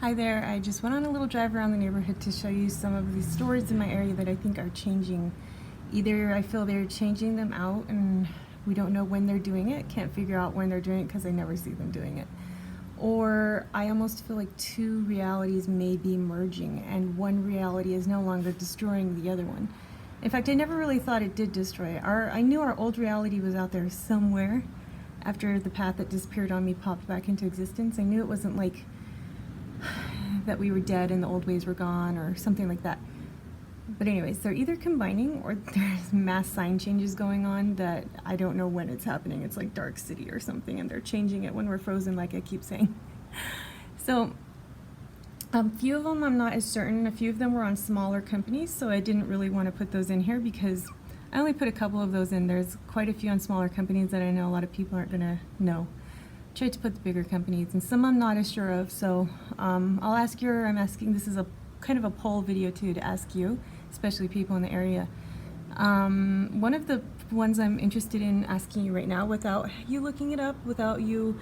Hi there, I just went on a little drive around the neighborhood to show you some of the stores in my area that I think are changing. Either I feel they're changing them out and we don't know when they're doing it, can't figure out when they're doing it because I never see them doing it. Or I almost feel like two realities may be merging and one reality is no longer destroying the other one. In fact, I never really thought it did destroy it. I knew our old reality was out there somewhere after the path that disappeared on me popped back into existence. I knew it wasn't like that we were dead and the old ways were gone or something like that. But anyways, they're either combining or there's mass sign changes going on that I don't know when it's happening. It's like Dark City or something, and they're changing it when we're frozen, like I keep saying. So a few of them I'm not as certain. A few of them were on smaller companies, so I didn't really want to put those in here because I only put a couple of those in. There's quite a few on smaller companies that I know a lot of people aren't going to know. Tried to put the bigger companies, and some I'm not as sure of, so I'll ask you, or I'm asking, this is a kind of a poll video too, to ask you, especially people in the area. One of the ones I'm interested in asking you right now, without you looking it up, without you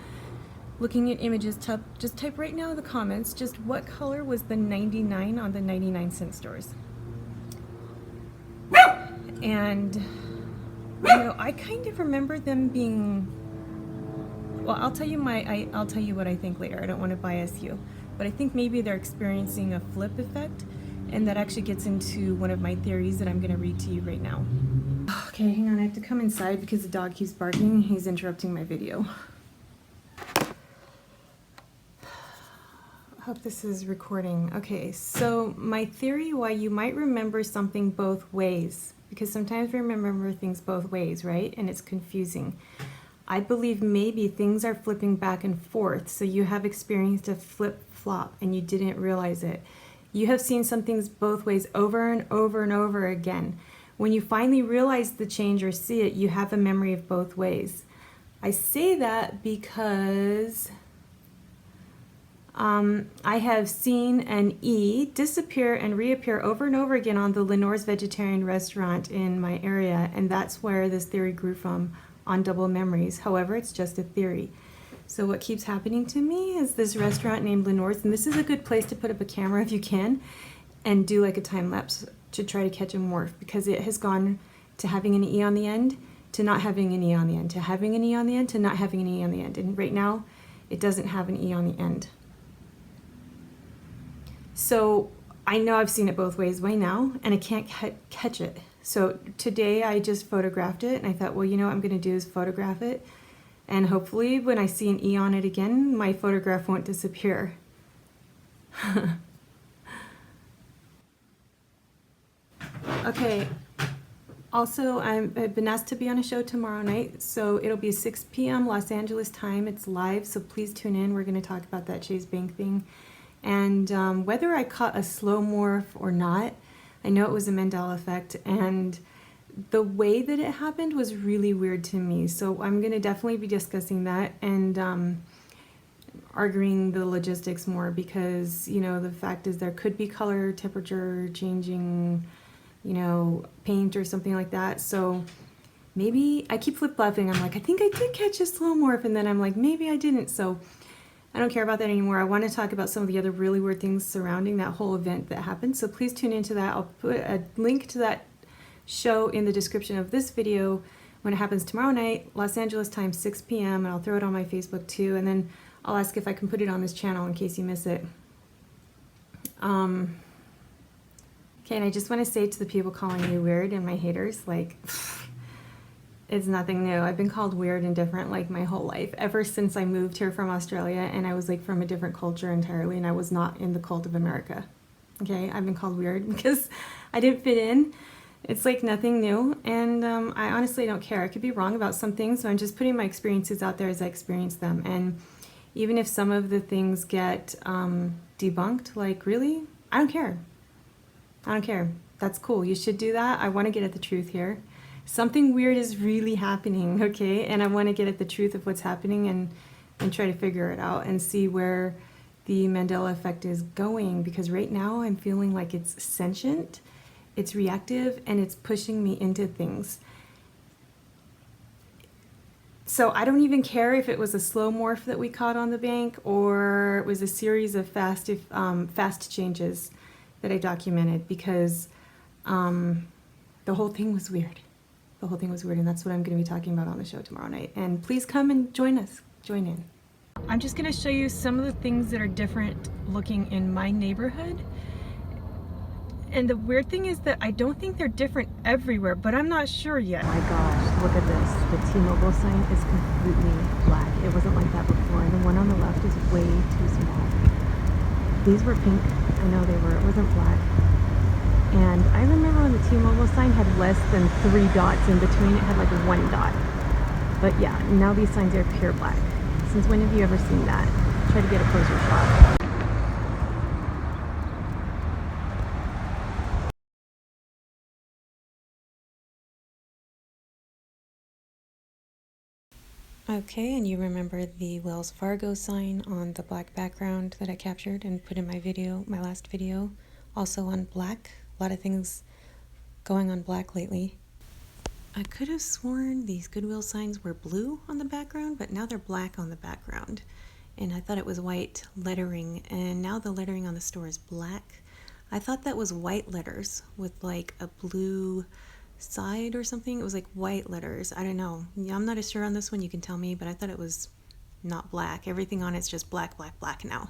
looking at images, just type right now in the comments, just what color was the 99 on the 99-cent stores? And, you know, I kind of remember them being, well, I'll tell you I'll tell you what I think later. I don't want to bias you, but I think maybe they're experiencing a flip effect, and that actually gets into one of my theories that I'm going to read to you right now. Okay, hang on. I have to come inside because the dog keeps barking. He's interrupting my video. Hope this is recording. Okay, so my theory why you might remember something both ways, because sometimes we remember things both ways, right? And it's confusing. I believe maybe things are flipping back and forth, so you have experienced a flip-flop and you didn't realize it. You have seen some things both ways over and over and over again. When you finally realize the change or see it, you have a memory of both ways. I say that because I have seen an E disappear and reappear over and over again on the Lenore's Vegetarian Restaurant in my area, and that's where this theory grew from, on double memories. However, it's just a theory. So what keeps happening to me is this restaurant named Lenore's, and this is a good place to put up a camera if you can and do like a time lapse to try to catch a morph, because it has gone to having an E on the end to not having an E on the end, to having an E on the end to not having an E on the end, and right now it doesn't have an E on the end. So I know I've seen it both ways right now, and I can't catch it. So today I just photographed it, and I thought, well, you know what I'm going to do is photograph it, and hopefully when I see an E on it again, my photograph won't disappear. Okay, also I've been asked to be on a show tomorrow night, so it'll be 6 p.m. Los Angeles time. It's live, so please tune in. We're going to talk about that Chase Bank thing, and whether I caught a slow morph or not. I know it was a Mandela effect, and the way that it happened was really weird to me. So I'm going to definitely be discussing that and arguing the logistics more, because, you know, the fact is there could be color, temperature changing, you know, paint or something like that. So maybe I keep flip-flopping. I'm like, I think I did catch a slow morph, and then I'm like, maybe I didn't. So I don't care about that anymore. I want to talk about some of the other really weird things surrounding that whole event that happened. So please tune into that. I'll put a link to that show in the description of this video when it happens tomorrow night, Los Angeles time, 6 p.m. And I'll throw it on my Facebook too. And then I'll ask if I can put it on this channel in case you miss it. Okay, and I just want to say to the people calling you weird and my haters, like, it's nothing new. I've been called weird and different like my whole life, ever since I moved here from Australia, and I was like from a different culture entirely, and I was not in the cult of America. Okay, I've been called weird because I didn't fit in. It's like nothing new, and I honestly don't care. I could be wrong about some things, so I'm just putting my experiences out there as I experience them. And even if some of the things get debunked, like, really, I don't care. I don't care. That's cool. You should do that. I want to get at the truth here. Something weird is really happening, okay? And I want to get at the truth of what's happening and try to figure it out and see where the Mandela effect is going, because right now I'm feeling like it's sentient, it's reactive, and it's pushing me into things. So I don't even care if it was a slow morph that we caught on the bank or it was a series of fast changes that I documented, because the whole thing was weird. The whole thing was weird, and that's what I'm going to be talking about on the show tomorrow night. And please come and join in. I'm just going to show you some of the things that are different looking in my neighborhood. And the weird thing is that I don't think they're different everywhere, but I'm not sure yet. Oh my gosh, look at this. The T-Mobile sign is completely black. It wasn't like that before, and the one on the left is way too small. These were pink. I know they were. It wasn't black. And I remember when the T-Mobile sign had less than 3 dots in between. It had like 1 dot. But yeah, now these signs are pure black. Since when have you ever seen that? Try to get a closer shot. Okay, and you remember the Wells Fargo sign on the black background that I captured and put in my last video, also on black. A lot of things going on black lately. I could have sworn these Goodwill signs were blue on the background, but now they're black on the background. And I thought it was white lettering, and now the lettering on the store is black. I thought that was white letters with like a blue side or something. It was like white letters. I don't know. I'm not as sure on this one. You can tell me, but I thought it was not black. Everything on it's just black, black, black now.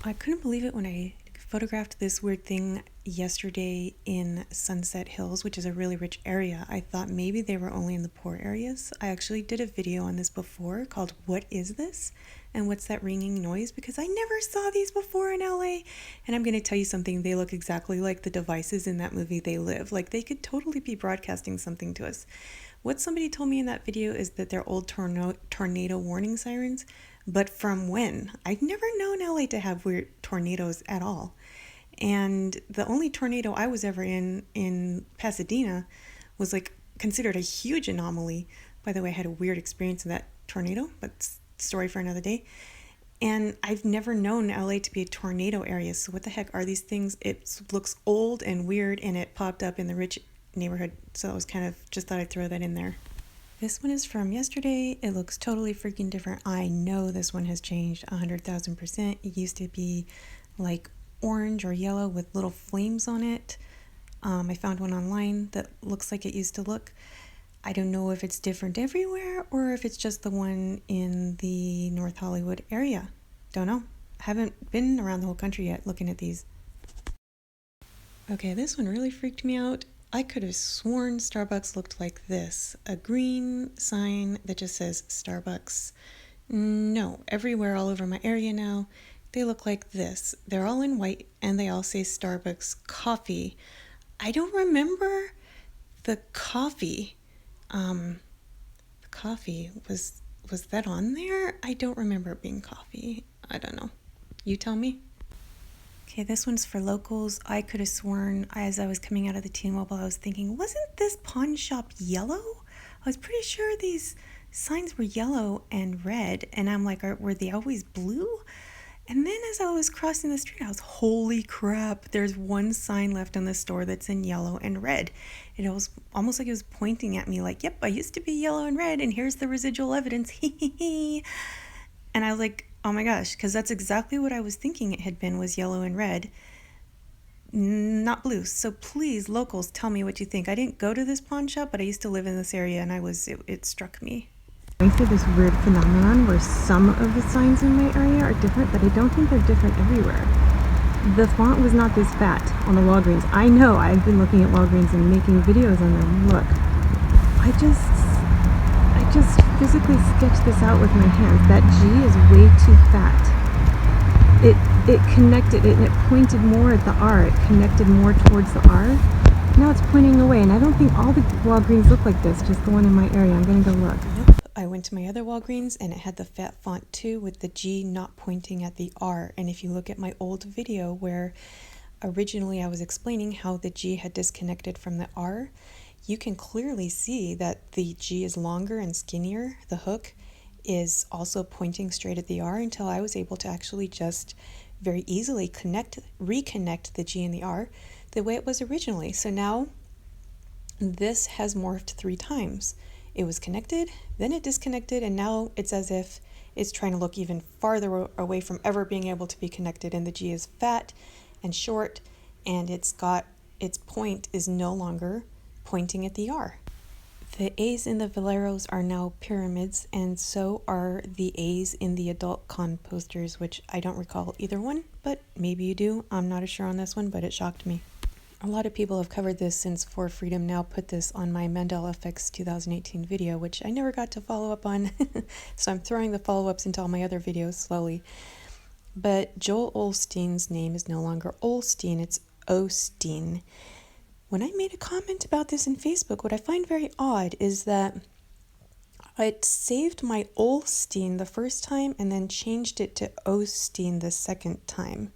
I couldn't believe it when I photographed this weird thing yesterday in Sunset Hills, which is a really rich area. I thought maybe they were only in the poor areas. I actually did a video on this before called "What is this?" and "What's that ringing noise?" because I never saw these before in LA. And I'm going to tell you something, they look exactly like the devices in that movie They Live. Like they could totally be broadcasting something to us. What somebody told me in that video is that they're old tornado warning sirens, but from when? I've never known LA to have weird tornadoes at all. And the only tornado I was ever in Pasadena was like considered a huge anomaly. By the way, I had a weird experience in that tornado, but story for another day. And I've never known LA to be a tornado area. So what the heck are these things? It looks old and weird, and it popped up in the rich neighborhood. So I was kind of just thought I'd throw that in there. This one is from yesterday. It looks totally freaking different. I know this one has changed 100,000%. It used to be like orange or yellow with little flames on it. I found one online that looks like it used to look. I don't know if it's different everywhere or if it's just the one in the North Hollywood area. Don't know. Haven't been around the whole country yet looking at these. Okay, this one really freaked me out. I could have sworn Starbucks looked like this. A green sign that just says Starbucks. No, everywhere all over my area now, they look like this. They're all in white and they all say Starbucks coffee. I don't remember the coffee. The coffee, was that on there? I don't remember it being coffee. I don't know. You tell me. Okay, this one's for locals. I could have sworn as I was coming out of the T-Mobile, I was thinking, wasn't this pawn shop yellow? I was pretty sure these signs were yellow and red, and I'm like, were they always blue? And then as I was crossing the street, I was, holy crap, there's one sign left on the store that's in yellow and red. And it was almost like it was pointing at me like, yep, I used to be yellow and red, and here's the residual evidence. And I was like, oh my gosh, because that's exactly what I was thinking it had been, was yellow and red, not blue. So please, locals, tell me what you think. I didn't go to this pawn shop, but I used to live in this area, and it struck me. I see this weird phenomenon where some of the signs in my area are different, but I don't think they're different everywhere. The font was not this fat on the Walgreens. I know, I've been looking at Walgreens and making videos on them. Look, I just physically sketched this out with my hands. That G is way too fat. It connected, and it pointed more at the R. It connected more towards the R. Now it's pointing away, and I don't think all the Walgreens look like this, just the one in my area. I'm gonna go look. I went to my other Walgreens and it had the fat font too, with the G not pointing at the R. And if you look at my old video where originally I was explaining how the G had disconnected from the R, you can clearly see that the G is longer and skinnier. The hook is also pointing straight at the R, until I was able to actually just very easily reconnect the G and the R the way it was originally. So now this has morphed 3 times. it was connected, then it disconnected, and now it's as if it's trying to look even farther away from ever being able to be connected. And the G is fat and short, and its point is no longer pointing at the R. The A's in the Valeros are now pyramids, and so are the A's in the adult con posters, which I don't recall either one, but maybe you do. I'm not sure on this one, but it shocked me. A lot of people have covered this since For Freedom Now put this on my Mandela Effects 2018 video, which I never got to follow up on, so I'm throwing the follow-ups into all my other videos slowly. But Joel Olstein's name is no longer Olstein, it's Osteen. When I made a comment about this in Facebook, what I find very odd is that it saved my Olstein the first time and then changed it to Osteen the second time.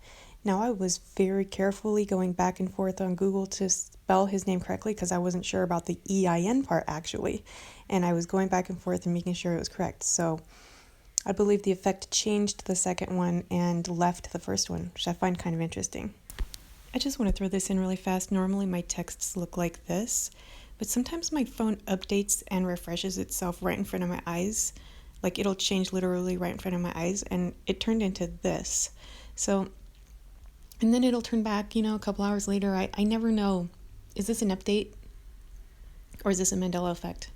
Now, I was very carefully going back and forth on Google to spell his name correctly because I wasn't sure about the EIN part actually, and I was going back and forth and making sure it was correct. So I believe the effect changed the second one and left the first one, which I find kind of interesting. I just want to throw this in really fast. Normally my texts look like this, but sometimes my phone updates and refreshes itself right in front of my eyes. Like it'll change literally right in front of my eyes, and it turned into this. So, and then it'll turn back, a couple hours later. I never know, is this an update or is this a Mandela effect?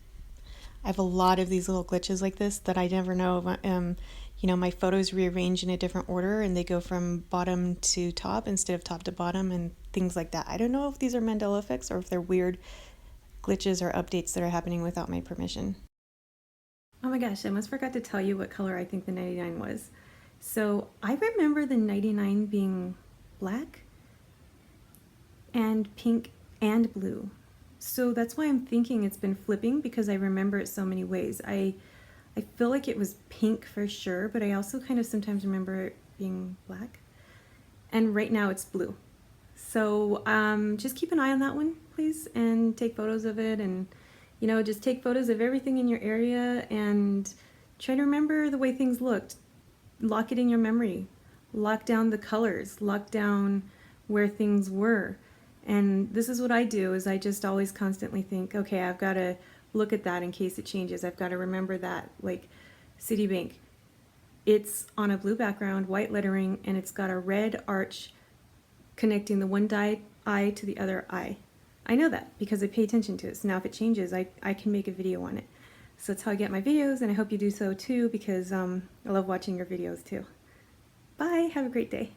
I have a lot of these little glitches like this that I never know. My photos rearrange in a different order and they go from bottom to top instead of top to bottom and things like that. I don't know if these are Mandela effects or if they're weird glitches or updates that are happening without my permission. Oh my gosh, I almost forgot to tell you what color I think the 99 was. So I remember the 99 being black and pink and blue. So that's why I'm thinking it's been flipping, because I remember it so many ways. I feel like it was pink for sure, but I also kind of sometimes remember it being black. And right now it's blue. So just keep an eye on that one, please, and take photos of it, and just take photos of everything in your area and try to remember the way things looked. Lock it in your memory. Lock down the colors. Lock down where things were. And this is what I do, is I just always constantly think, okay, I've got to look at that in case it changes. I've got to remember that, like Citibank. It's on a blue background, white lettering, and it's got a red arch connecting the one eye to the other eye. I know that because I pay attention to it. So now if it changes, I can make a video on it. So that's how I get my videos, and I hope you do so too, because I love watching your videos too. Bye, have a great day.